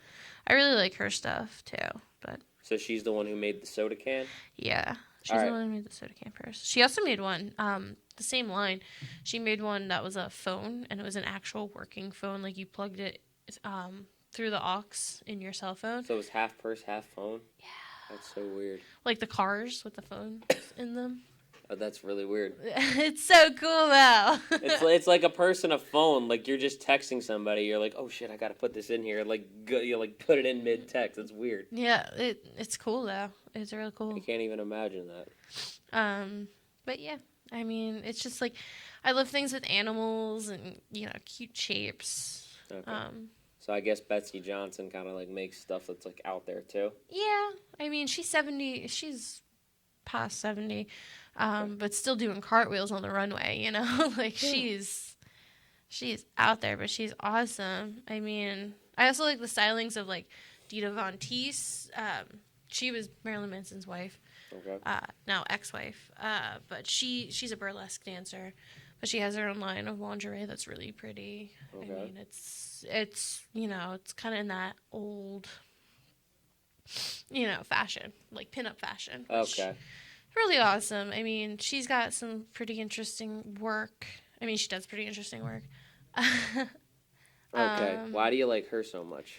I really like her stuff too. But So she's the one who made the soda can? yeah, she's All the right. one who made the soda can purse. She also made one. The same line. She made one that was a phone, and it was an actual working phone. Like you plugged it through the aux in your cell phone. So it was half purse, half phone? Yeah. That's so weird. Like the cars with the phones in them. Oh, that's really weird. It's so cool though. It's like a purse and a phone. Like you're just texting somebody. You're like, oh shit, I gotta put this in here. Like you like put it in mid text. It's weird. Yeah, it's cool though. It's really cool. I can't even imagine that. But yeah, I mean, it's just like I love things with animals and cute shapes. Okay. So I guess Betsy Johnson kind of like makes stuff that's like out there too. Yeah, I mean, she's 70. She's past 70, but still doing cartwheels on the runway. Like she's out there, but she's awesome. I mean, I also like the stylings of like Dita Von Teese. She was Marilyn Manson's wife. Okay. Now ex-wife, but she's a burlesque dancer, but she has her own line of lingerie that's really pretty. Okay. I mean, it's it's kind of in that old, fashion, like pinup fashion. Which Okay. really awesome. I mean, she's got some pretty interesting work. I mean, she does pretty interesting work. Okay. Why do you like her so much?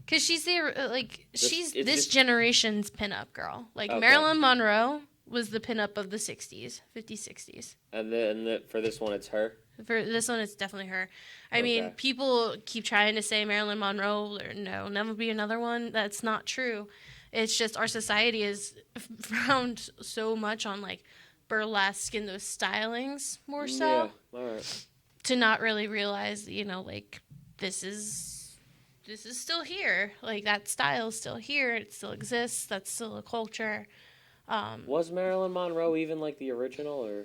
Because she's she's it's this just- generation's pinup girl. Like Okay. Marilyn Monroe was the pinup of the 60s, 50s, 60s. And for this one, it's her. For this one, it's definitely her. I mean, Okay. people keep trying to say Marilyn Monroe, or no, never be another one. That's not true. It's just our society is frowned so much on like burlesque and those stylings more so Yeah. All right. to not really realize, you know, like this is still here. Like that style is still here. It still exists. That's still a culture. Was Marilyn Monroe even like the original, or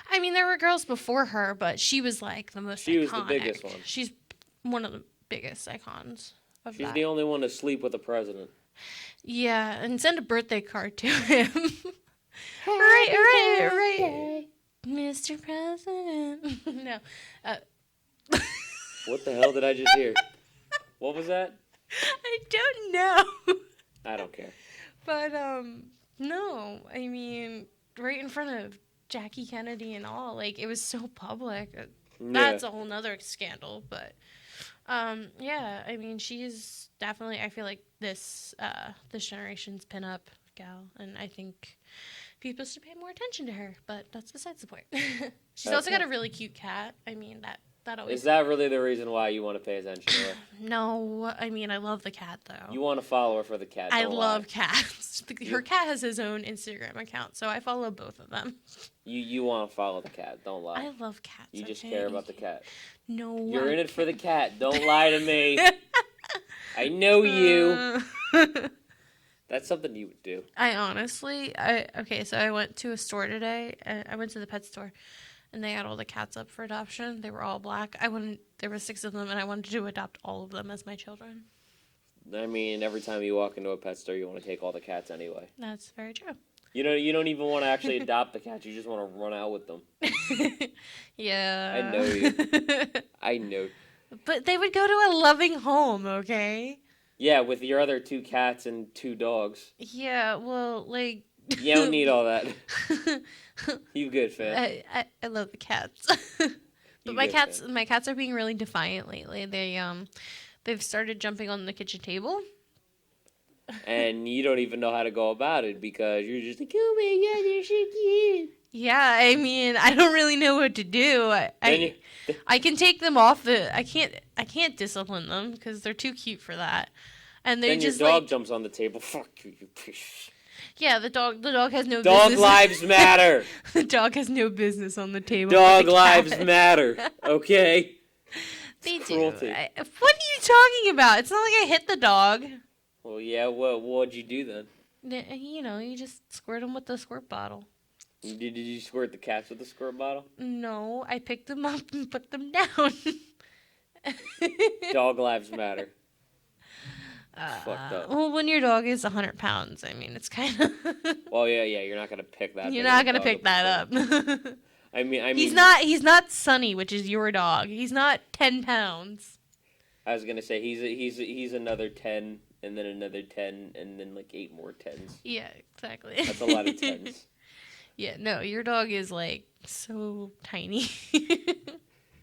I mean, there were girls before her, but she was like the most She iconic. was the biggest one. She's one of the biggest icons of she's that. the only one to sleep with the president? Yeah, and send a birthday card to him. Right. Mr. President. No. What the hell did I just hear? What was that? I don't know. I don't care. But, no. I mean, right in front of Jackie Kennedy and all. Like, it was so public. That's a whole nother scandal. But, yeah, I mean, she's definitely, I feel like this generation's pinup gal. And I think people should pay more attention to her. But that's besides the point. She's also got a really cute cat. I mean, that always... Is that really the reason why you want to pay attention to her? No, I mean, I love the cat, though. You want to follow her for the cat. I don't love lie. cats. Her cat has his own Instagram account, so I follow both of them. You want to follow the cat. Don't lie. I love cats. You just okay? care about the cat. No. You're in it for the cat. Don't lie to me. I know you. That's something you would do. I honestly, so I went to a store today. I went to the pet store, and they had all the cats up for adoption. They were all black. There were 6 of them, and I wanted to adopt all of them as my children. I mean, every time you walk into a pet store, you want to take all the cats anyway. That's very true. You don't even want to actually adopt the cats. You just want to run out with them. Yeah. I know you. I know. But they would go to a loving home, okay? Yeah, with your other 2 cats and 2 dogs. Yeah, well, like... You don't need all that. You good, fam. I love the cats. You But my good, fam. cats are being really defiant lately. They've started jumping on the kitchen table. And you don't even know how to go about it because you're just like, oh my god, you're so cute. Yeah, I mean, I don't really know what to do. I can take them off I can't discipline them because they're too cute for that. And they Then your just dog jumps on the table. Fuck you, you piece. yeah, the dog has no Dog business. lives matter. The dog has no business on the table. Dog with the lives cat. matter. Okay. They It's do. cruelty. What are you talking about? It's not like I hit the dog. Well, yeah. What'd you do then? You know, you just squirt them with the squirt bottle. Did you squirt the cats with the squirt bottle? No, I picked them up and put them down. Dog lives matter. It's fucked up. Well, when your dog is 100 pounds, I mean, it's kind of... Well, yeah. You're not gonna pick that. You're big not of a going to dog pick that up. I mean, He's not Sunny, which is your dog. He's not 10 pounds. I was gonna say he's another 10, and then another 10, and then like 8 more 10s. Yeah, exactly. That's a lot of 10s. Yeah, no, your dog is like so tiny.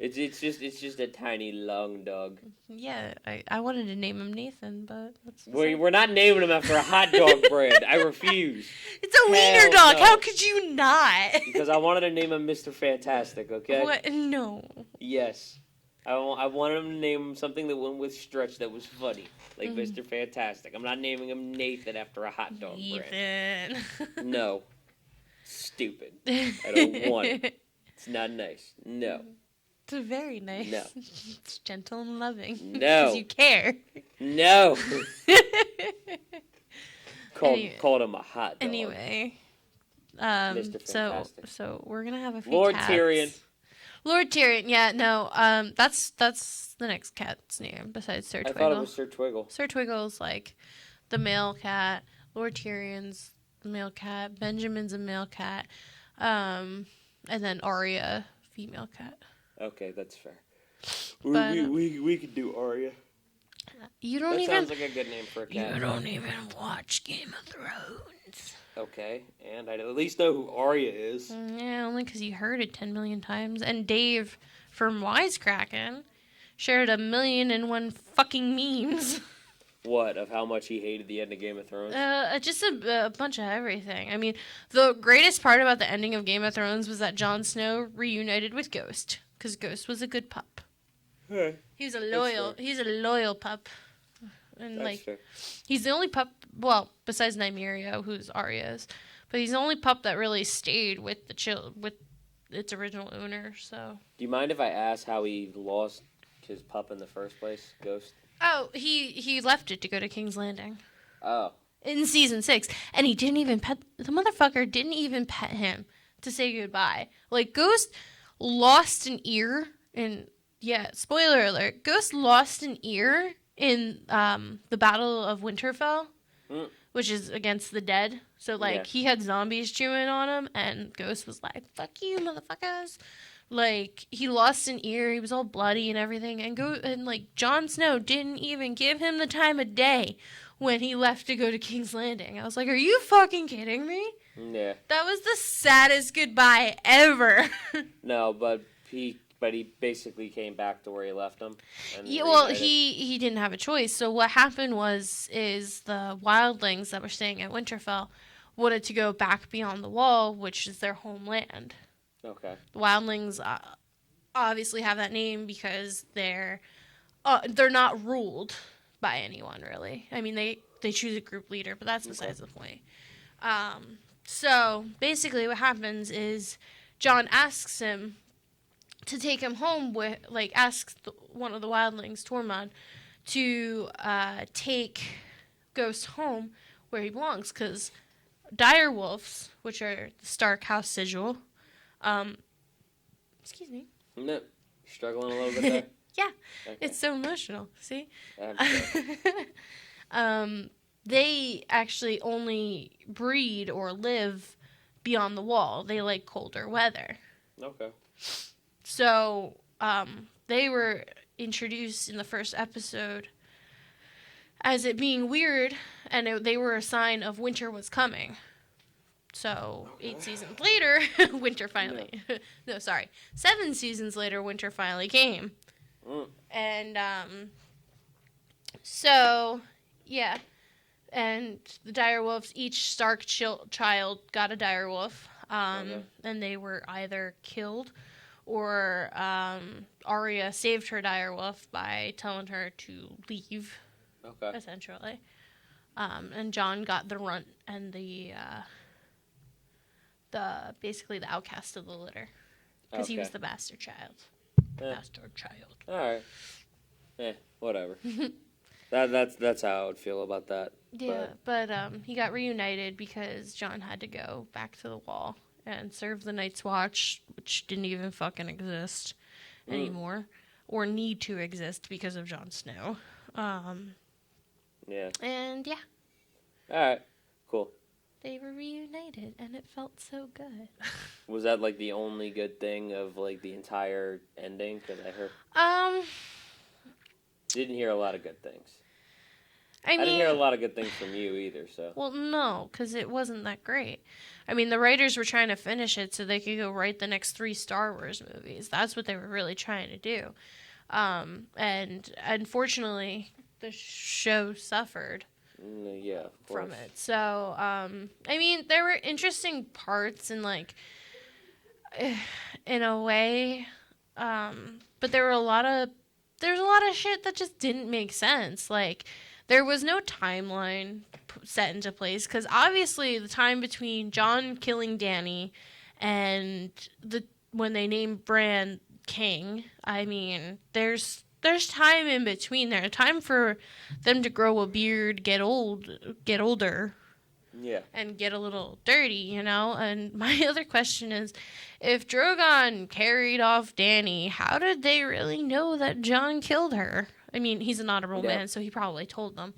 It's just a tiny long dog. Yeah, I wanted to name him Nathan, but that's We're not naming him after a hot dog brand. I refuse. it's a wiener Hell dog. no. How could you not? Because I wanted to name him Mr. Fantastic, okay? What? No. Yes. I wanted him to name him something that went with stretch that was funny, like Mr. Fantastic. I'm not naming him Nathan after a hot dog brand. Nathan. No. Stupid. I don't want it. It's not nice. No. It's very nice. No. It's gentle and loving. No. Because you care. No. Anyway. Called him a hot dog. Anyway. Mr. Fantastic. So we're gonna have a few Lord cats. Tyrion. Lord Tyrion, yeah, no, that's the next cat's name besides Sir I Twiggle. thought it was Sir Twiggle. Sir Twiggle's like the male cat. Lord Tyrion's the male cat. Benjamin's a male cat. And then Arya, female cat. Okay, that's fair. But- We could do Arya. You don't That even. sounds like a good name for a cat. You don't even watch Game of Thrones. Okay, and I at least know who Arya is. Yeah, only because you heard it 10 million times. And Dave from Wisecracking shared 1,000,001 fucking memes. What, of how much he hated the end of Game of Thrones? Just a bunch of everything. I mean, the greatest part about the ending of Game of Thrones was that Jon Snow reunited with Ghost, because Ghost was a good pup. Hey, He's a fair. loyal pup, and that's like fair. he's the only pup. Well, besides Nymeria, who's Arya's, but he's the only pup that really stayed with with its original owner. So. Do you mind if I ask how he lost his pup in the first place, Ghost? Oh, he left it to go to King's Landing. Oh. In season 6, and he didn't even pet the motherfucker. Didn't even pet him to say goodbye. Like Ghost lost an ear in spoiler alert. Ghost lost an ear in the Battle of Winterfell, which is against the dead. So like he had zombies chewing on him, and Ghost was like, "Fuck you, motherfuckers." Like, he lost an ear, he was all bloody and everything, and like, Jon Snow didn't even give him the time of day when he left to go to King's Landing. I was like, are you fucking kidding me? Yeah. That was the saddest goodbye ever. No, but he basically came back to where he left him. And Yeah, well, reunited. he didn't have a choice. So what happened is the wildlings that were staying at Winterfell wanted to go back beyond the wall, which is their homeland. Okay. The wildlings obviously have that name because they're not ruled by anyone, really. I mean, they choose a group leader, but that's besides the point. So basically what happens is Jon asks him to take him home asks one of the wildlings, Tormund, to take Ghost home where he belongs, because direwolves, which are the Stark house sigil, excuse me. No, struggling a little bit there. Yeah, Okay. it's so emotional. See, I'm they actually only breed or live beyond the wall. They like colder weather. okay. So they were introduced in the first episode as it being weird, and they were a sign of winter was coming. So 8 seasons later, winter finally. No, sorry. 7 seasons later, winter finally came. And so yeah, and the direwolves, each Stark child got a direwolf, and they were either killed or Arya saved her direwolf by telling her to leave. Okay. Essentially, and Jon got the runt and the basically the outcast of the litter, because he was the bastard child. Bastard child. All right. Whatever. That's how I would feel about that. Yeah, but he got reunited because Jon had to go back to the wall and serve the Night's Watch, which didn't even fucking exist anymore, or need to exist because of Jon Snow. Yeah. And yeah, All right. Cool. they were reunited, and it felt so good. Was that like the only good thing of like the entire ending? Because I heard didn't hear a lot of good things. I didn't hear a mean, lot of good things from you either. So. well, no, because it wasn't that great. I mean, the writers were trying to finish it so they could go write the next 3 Star Wars movies. That's what they were really trying to do. And unfortunately, the show suffered Yeah. Of course. from it. So, I mean, there were interesting parts and like, in a way, but there was a lot of shit that just didn't make sense. Like, there was no timeline set into place, because obviously the time between Jon killing Dany and when they named Bran king, I mean, there's time in between there. Time for them to grow a beard, get older, Yeah. and get a little dirty, you know? And my other question is, if Drogon carried off Dany, how did they really know that Jon killed her? I mean, he's an honorable man, so he probably told them.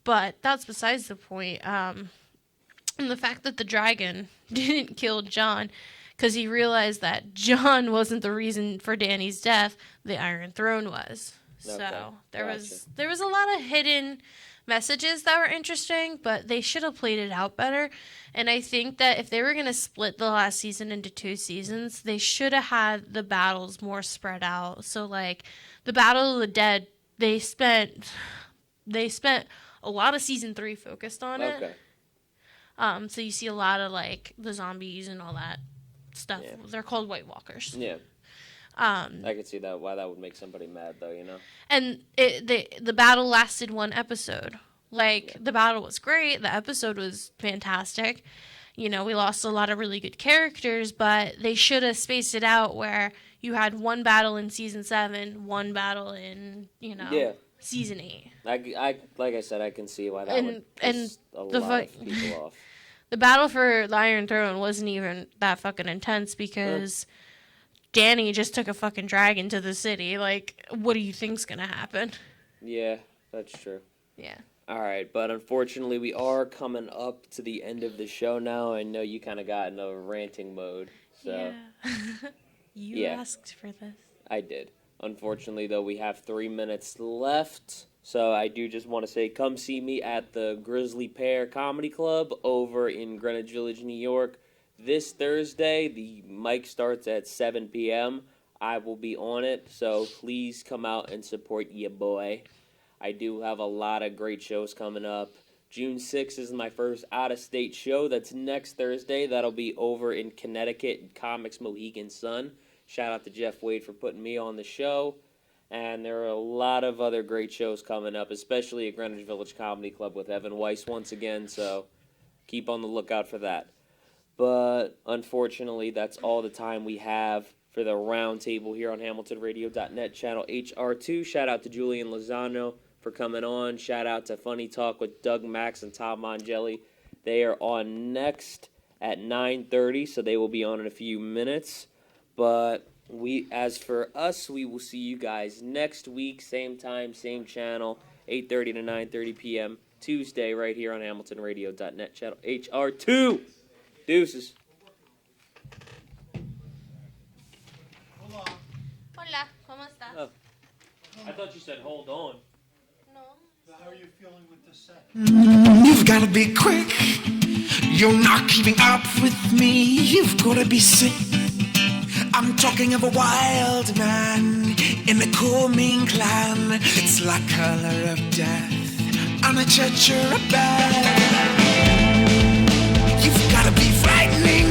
But that's besides the point. And the fact that the dragon didn't kill Jon because he realized that Jon wasn't the reason for Dany's death, the Iron Throne was. Okay. So there Gotcha. was a lot of hidden messages that were interesting, but they should have played it out better. And I think that if they were going to split the last season into 2 seasons, they should have had the battles more spread out. So, like, the Battle of the Dead, they spent they spent a lot of season 3 focused on it. Okay. So you see a lot of like the zombies and all that stuff. Yeah. They're called White Walkers. Yeah. I could see that why that would make somebody mad though, you know. And the battle lasted 1 episode. Like the battle was great, the episode was fantastic. You know, we lost a lot of really good characters, but they should have spaced it out where you had 1 battle in season 7, 1 battle in, you know, season 8. I like I said, I can see why that would piss a lot of people off. The battle for the Iron Throne wasn't even that fucking intense because Dany just took a fucking dragon to the city. Like, what do you think's gonna happen? Yeah, that's true. Yeah. All right, but unfortunately, we are coming up to the end of the show now. I know you kind of got in a ranting mode, so You asked for this. I did. Unfortunately, though, we have 3 minutes left, so I do just want to say, come see me at the Grizzly Pear Comedy Club over in Greenwich Village, New York, this Thursday. The mic starts at 7 p.m. I will be on it, so please come out and support your boy. I do have a lot of great shows coming up. June 6th is my first out-of-state show. That's next Thursday. That'll be over in Connecticut, Comics Mohegan Sun. Shout out to Jeff Wade for putting me on the show. And there are a lot of other great shows coming up, especially at Greenwich Village Comedy Club with Evan Weiss once again. So keep on the lookout for that. But unfortunately, that's all the time we have for the roundtable here on HamiltonRadio.net, channel HR2. Shout out to Julian Lozano for coming on. Shout out to Funny Talk with Doug Max and Tom Mongelli. They are on next at 9:30, so they will be on in a few minutes. But as for us, we will see you guys next week, same time, same channel, 8:30 to 9:30 p.m. Tuesday, right here on HamiltonRadio.net, channel HR2. Deuces. Hola, ¿cómo estás? Oh. I thought you said hold on. How are you feeling with the set? You've gotta be quick. You're not keeping up with me. You've gotta be sick. I'm talking of a wild man in the Coming clan. It's like color of death on a church or a bed. You've gotta be frightening.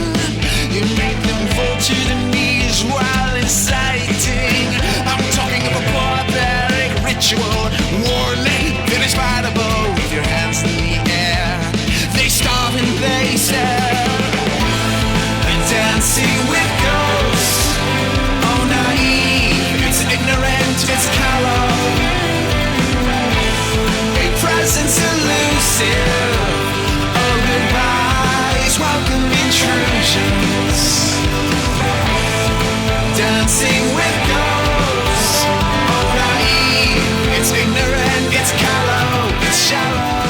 You make them fall to the knees while inciting. I'm talking of a barbaric ritual warning, indescribable with your hands in the air. They starve and they sell. Dancing with ghosts. Oh, naive, it's ignorant, it's callow. A presence elusive. Oh, goodbyes, welcome intrusions. Dancing with ghosts. Oh, naive, it's ignorant, it's callow, it's shallow.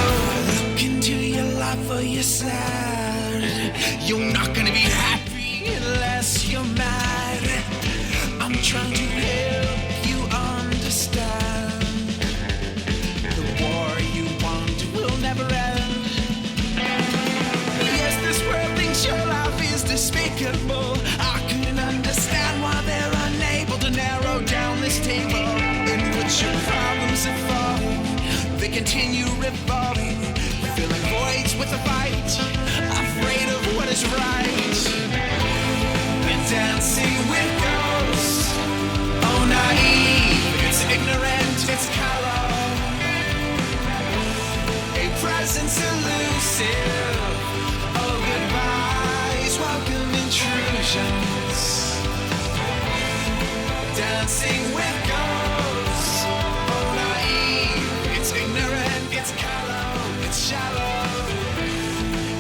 Look into your life or you're sad. You're not gonna be happy unless you're mad. I'm trying to help you understand. The war you want will never end. Yes, this world thinks your life is despicable. I couldn't understand why they're unable to narrow down this table in which your problems evolve. They continue revolving, filling voids with a fight, afraid of what is right. Been dancing with ghosts. Oh, naive, it's ignorant, it's callow. A presence elusive. Oh, goodbyes, welcome intrusions. Dancing with ghosts. Oh, naive, it's ignorant, it's callow, it's shallow.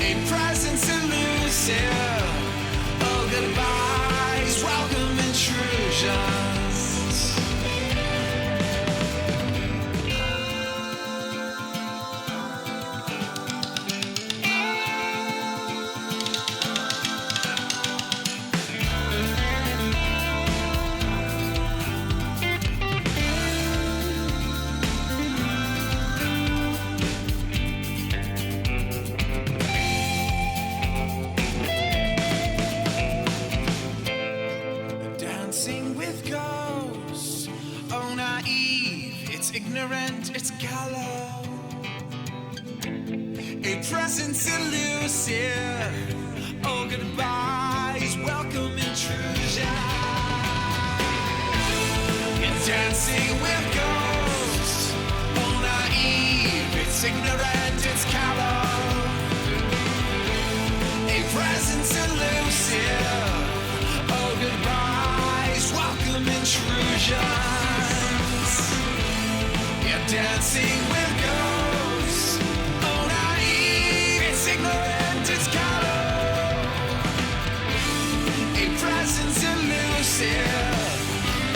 A presence elusive. Oh, goodbyes, welcome intrusions. ignorant, it's callow. A presence elusive. Oh, goodbyes, welcome intrusion. You're dancing with ghosts. Oh, naive, it's ignorant, it's callow. A presence elusive. Oh, goodbyes, welcome intrusions. You're dancing with ghosts. Oh, naive, it's ignorant, it's callow. A presence elusive.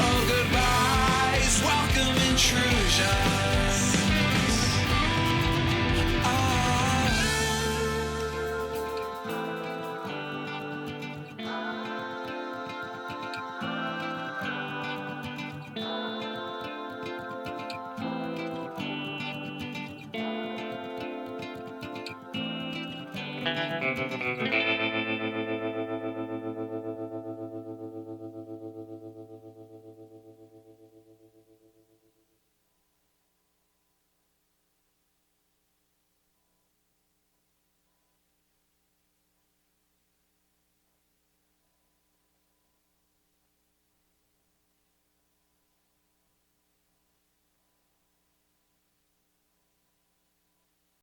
Oh, goodbyes, welcome intrusions.